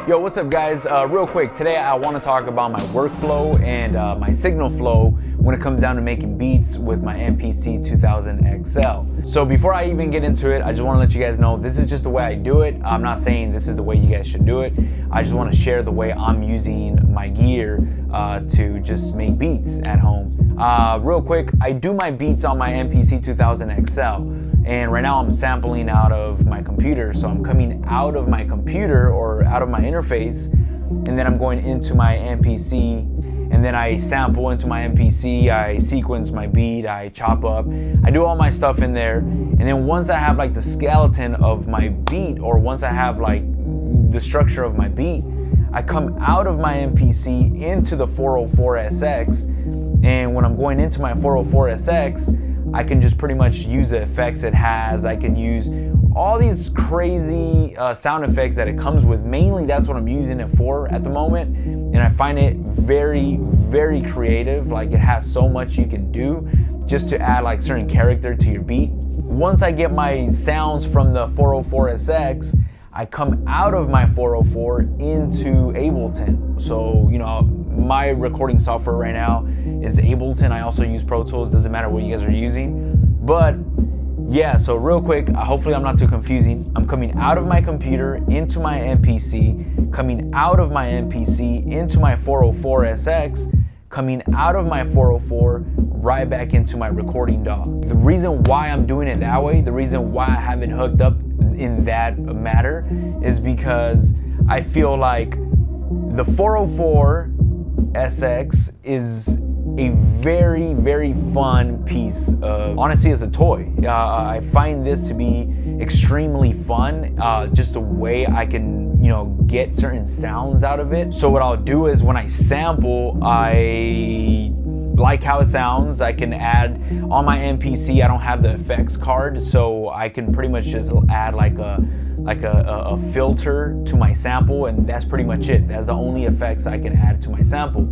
Yo, what's up guys? Real quick, today I want to talk about my workflow and my signal flow when it comes down to making beats with my MPC 2000 XL. So before I even get into it, I just want to let you guys know this is just the way I do it. I'm not saying this is the way you guys should do it. I just want to share the way I'm using my gear to just make beats at home. Real quick, I do my beats on my MPC 2000 XL. And right now I'm sampling out of my computer. So I'm coming out of my computer or out of my interface, and then I'm going into my MPC, and then I sample into my MPC, I sequence my beat, I chop up, I do all my stuff in there. And then once I have like the skeleton of my beat, or once I have like the structure of my beat, I come out of my MPC into the 404sx. And when I'm going into my 404sx, I can just pretty much use the effects it has. I can use all these crazy sound effects that it comes with. Mainly that's what I'm using it for at the moment. And I find it very, very creative. Like, it has so much you can do just to add like certain character to your beat. Once I get my sounds from the 404sx, I come out of my 404 into Ableton. So, you know, my recording software right now is Ableton. I also use Pro Tools, doesn't matter what you guys are using. But yeah, so real quick, hopefully I'm not too confusing. I'm coming out of my computer into my MPC, coming out of my MPC into my 404sx, coming out of my 404 right back into my recording DAW. The reason why I'm doing it that way, the reason why I have it hooked up in that matter, is because I feel like the 404sx is a very, very fun piece of, honestly, as a toy. I find this to be extremely fun, just the way I can, you know, get certain sounds out of it. So what I'll do is when I sample, I like how it sounds. I can add on my MPC, I don't have the effects card, so I can pretty much just add like a filter to my sample, and that's pretty much it. That's the only effects I can add to my sample.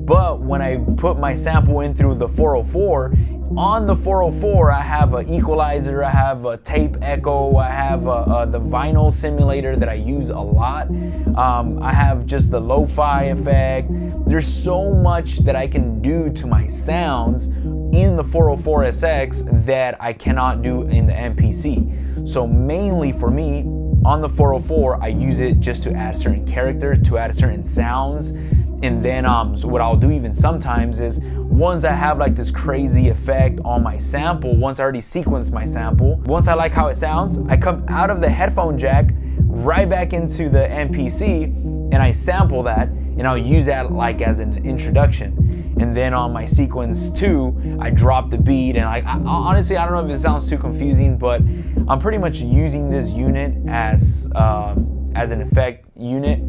But when I put my sample in through the 404, on the 404 I have an equalizer, I have a tape echo, I have the vinyl simulator that I use a lot. I have just the lo-fi effect. There's so much that I can do to my sounds in the 404sx that I cannot do in the MPC. So mainly for me, on the 404, I use it just to add certain characters, to add certain sounds. And then so what I'll do even sometimes is, once I have like this crazy effect on my sample, once I already sequenced my sample, once I like how it sounds, I come out of the headphone jack right back into the MPC, and I sample that, and I'll use that like as an introduction. And then on my sequence 2, I drop the beat, and honestly, I don't know if it sounds too confusing, but I'm pretty much using this unit as an effect unit.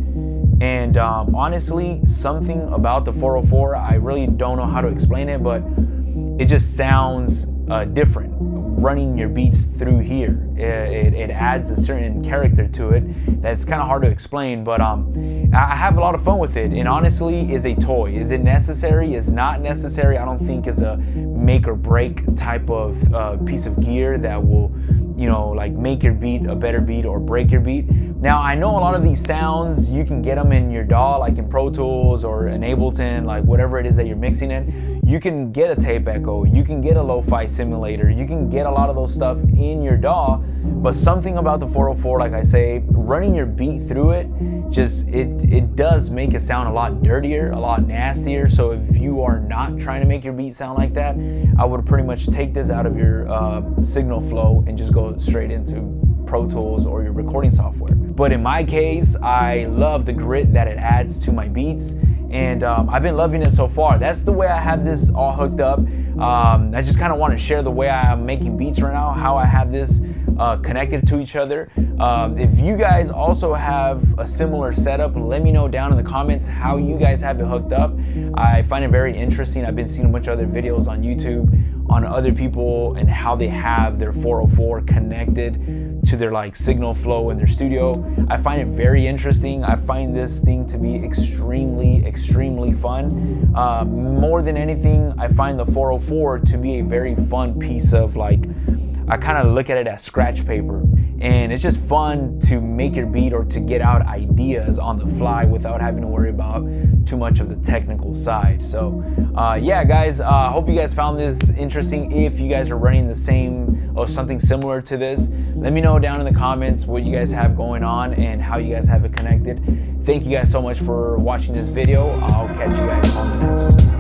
And honestly, something about the 404, I really don't know how to explain it, but it just sounds different running your beats through here. It adds a certain character to it that's kind of hard to explain, but I have a lot of fun with it. And honestly, is a toy. Is it necessary? Is not necessary. I don't think it's a make or break type of piece of gear that will, you know, like make your beat a better beat or break your beat. Now, I know a lot of these sounds, you can get them in your DAW, like in Pro Tools or in Ableton, like whatever it is that you're mixing in. You can get a tape echo, you can get a lo-fi simulator, you can get a lot of those stuff in your DAW, but something about the 404, like I say, running your beat through it, just it does make it sound a lot dirtier, a lot nastier. So if you are not trying to make your beat sound like that, I would pretty much take this out of your signal flow and just go straight into Pro Tools or your recording software. But in my case, I love the grit that it adds to my beats, and I've been loving it so far. That's the way I have this all hooked up. I just kind of want to share the way I'm making beats right now, how I have this connected to each other. If you guys also have a similar setup, let me know down in the comments how you guys have it hooked up. I find it very interesting. I've been seeing a bunch of other videos on YouTube on other people and how they have their 404 connected to their like signal flow in their studio. I find it very interesting. I find this thing to be extremely, extremely fun. More than anything, I find the 404 to be a very fun piece of, like, I kind of look at it as scratch paper. and it's just fun to make your beat or to get out ideas on the fly without having to worry about too much of the technical side. So yeah guys, hope you guys found this interesting. If you guys are running the same or something similar to this, let me know down in the comments what you guys have going on and how you guys have it connected. Thank you guys so much for watching this video. I'll catch you guys on the next one.